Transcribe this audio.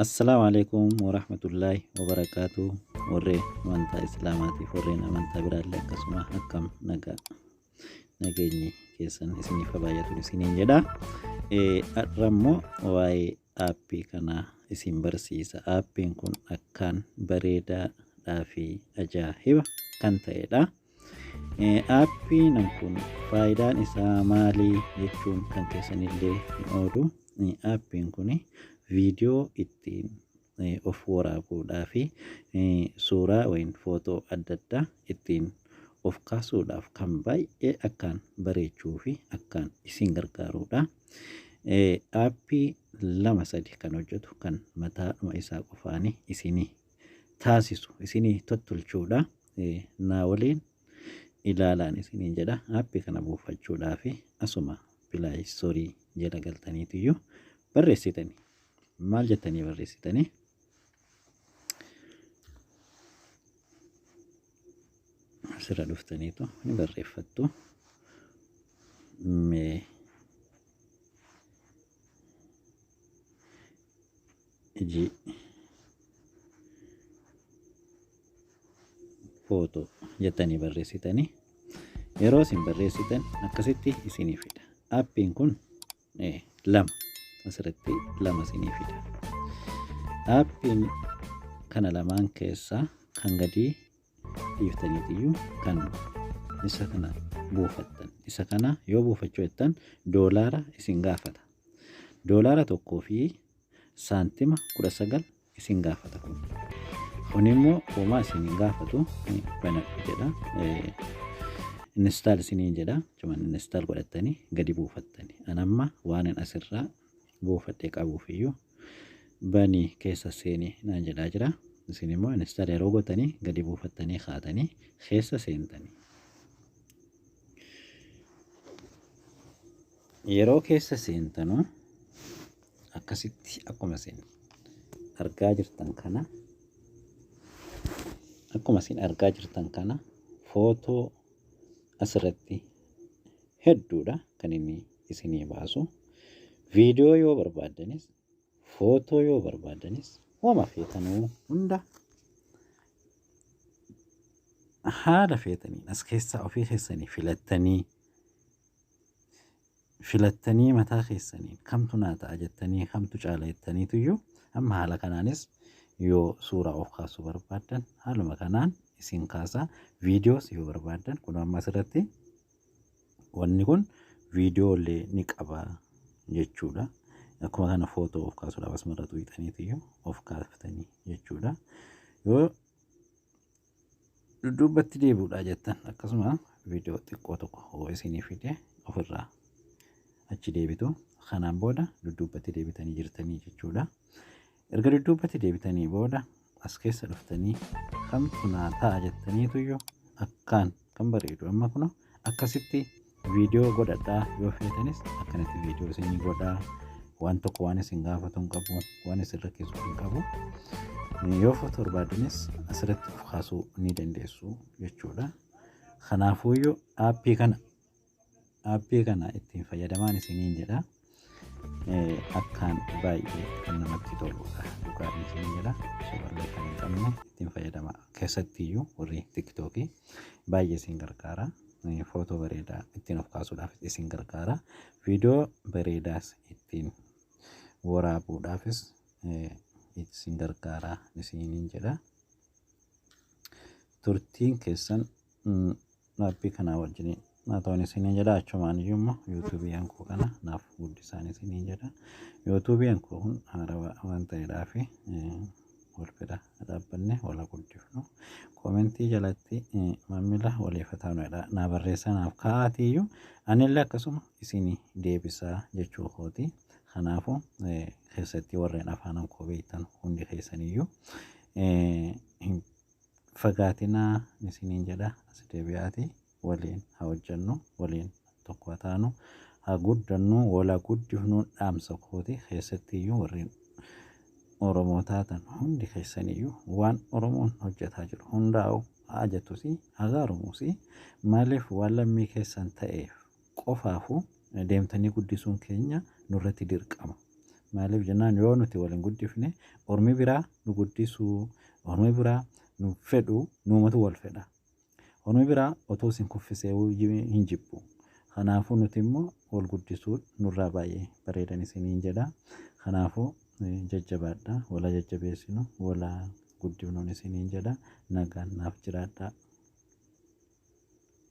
السلام عليكم ورحمة الله وبركاته. وري أمانتا إسلاماتي فورين أمانتا برالي كسمة حكم نجيني كيسن إسني فباياتو إسنين جدا أرمو واي أبي كنا إسم برسيسا أبين كن أكان بريدا دافي أجاهب كان تيدا أبي نكون فايدان إسا مالي يجون كان كيسن اللي نودو أبين كوني فيديو ittiin of waraabuudhaaf suuraa wayin footoo adda addaa ittiin of kaasuudhaaf kan baay'ee akkaan bareechuu fi akkaan isin gargaarudha. Aappii lama sadi kan hojjetu kan mataadhuma isaa qofaanii isinii taasisu isinii tottolchuudha. Naa waliin ilaalaan isiniin jedha. Aappii kana buufachuudhaaf asuma pilaayistoorii jala galtaniitiyyuu barreessitanii. maal jettanii barreessitanii asirra dhuftaniitu ni barreeffattu. Mee iji footoo jettanii barreessitanii yeroo isin barreessitan akkasitti isinii fida. Aappiin kun lama asirratti lama isinii fida. Aappiin kana lamaan keessaa kan gadii dhiiftaniitiyyuu kan isa kana buufattan. Isa kana yoo buufachuu jettan doolaara isin gaafata. Doolaara tokkoo fi saantima 19 isin gaafata kun. Kun immoo homaa isin gaafatu banadhu jedha. Install isiniin jedha. Cuman install godhattanii gadi buufattani. Anamma waan asirraa buufadhee qabuufiyyuu banii keessa seenii naan jedhaa jira. Isin immoo install yeroo gootanii gadi buufattanii kaatanii keessa seentanii. Yeroo keessa seentanu akkasitti akkuma isin argaa jirtan kana footoo asirratti hedduudha kan inni isinii baasu. Viidiyoo yoo barbaaddanis footoo yoo barbaaddanis wama feetanuu hunda haala feetanii as keessaa ofii keessanii filattanii mataa keessanii kamtu naa ta'a jettanii kamtu caala jettaniituyyuu amma haala kanaanis yoo suuraa of kaasuu barbaaddan haaluma kanaan isin kaasaa. Viidiyoos yoo barbaaddan kun amma asirratti wanni kun viidiyoo illee ni qaba jechuudha. Akkuma kana footoo of kaasuudhaaf asmarratu hiixaniitiyyuu of kaaftanii jechuudha. Yoo dudduubatti deebi'uudha jettan akkasuma viidiyoo xiqqoo tokko isinii fide ofirraa achi deebitu. Kanaan booda dudduubatti deebitanii jirtanii jechuudha. Erga dudduubatti deebitanii booda as keessa dhuftanii kamtu naa ta'a jettaniituyyuu akkaan kan bareedu. Amma kun akkasitti viidiyoo godhadhaa yoo feetanis akkanatti viidiyoo isinii godhaa. Waan tokko waan isin gaafatu hin qabu, waan isin rakkisu hin qabu. Yoo footoo barbaaddanis asirratti of kaasuu ni dandeessu jechuudha. Kanaafuyyuu aappii kana ittiin fayyadamaan isiniin jedha. Akkaan baay'ee kan namatti toludha. Dhugaadhaan isiniin jedha. Sobarlee kan hin qabne ittiin fayyadama. Keessattiyyuu warri tiktookii baay'ee isin gargaara. Footoo bareedaa ittiin of kaasuudhaaf isin gargaara. Viidiyoo bareedaas ittiin waraabuudhaafis isin gargaara isiniin jedha. Turtiin keessan aappii kanaa wajjin naa ta'uun isiniin jedha. Achumaan iyyuu immoo yuutuubiin koo kana naaf guddisaan isiniin jedha. Yuutuubiin koo kun haarawaa waan ta'eedhaaf wal bira dhaabbanne wal guddifnu. Koomentii jalatti maamila waliifataanudha. Naa barreessanaaf kaa'aatiyyuu anillee akkasuma isinii deebisaa jechuu kooti. Kanaafuu keessatti warreen afaan koo beektan hundi keessaniyyuu fagaatinaa isiniin jedha. As deebi'aati waliin haa hojjennu, waliin tokko taanu, haa guddannu, wala guddifnu dhaamsa kooti. Keessattiyyuu warreen Oromoo taatan hundi keessaniyyuu waan Oromoon hojjetaa jiru hundaa'u haa jettusi haa gaarumusi. Maaliif waan lammii keessan ta'eef qofaafuu deemtanii guddisuun keenya nurratti dirqama. maaliif jennaan yoo nuti waliin guddifne ormi biraa nu guddisuu ormi biraa nu fedhu nuumatu wal fedha. Ormi biraa otoo isin kuffisee hin jibbu. Kanaafuu nuti immoo wal guddisuu nurraa baay'ee bareedan isiniin jedha. Kanaafuu jajjabaadhaa wala jajjabeessinu wala guddifnuun isiniin jedha. Nagaan naaf jiraadhaa.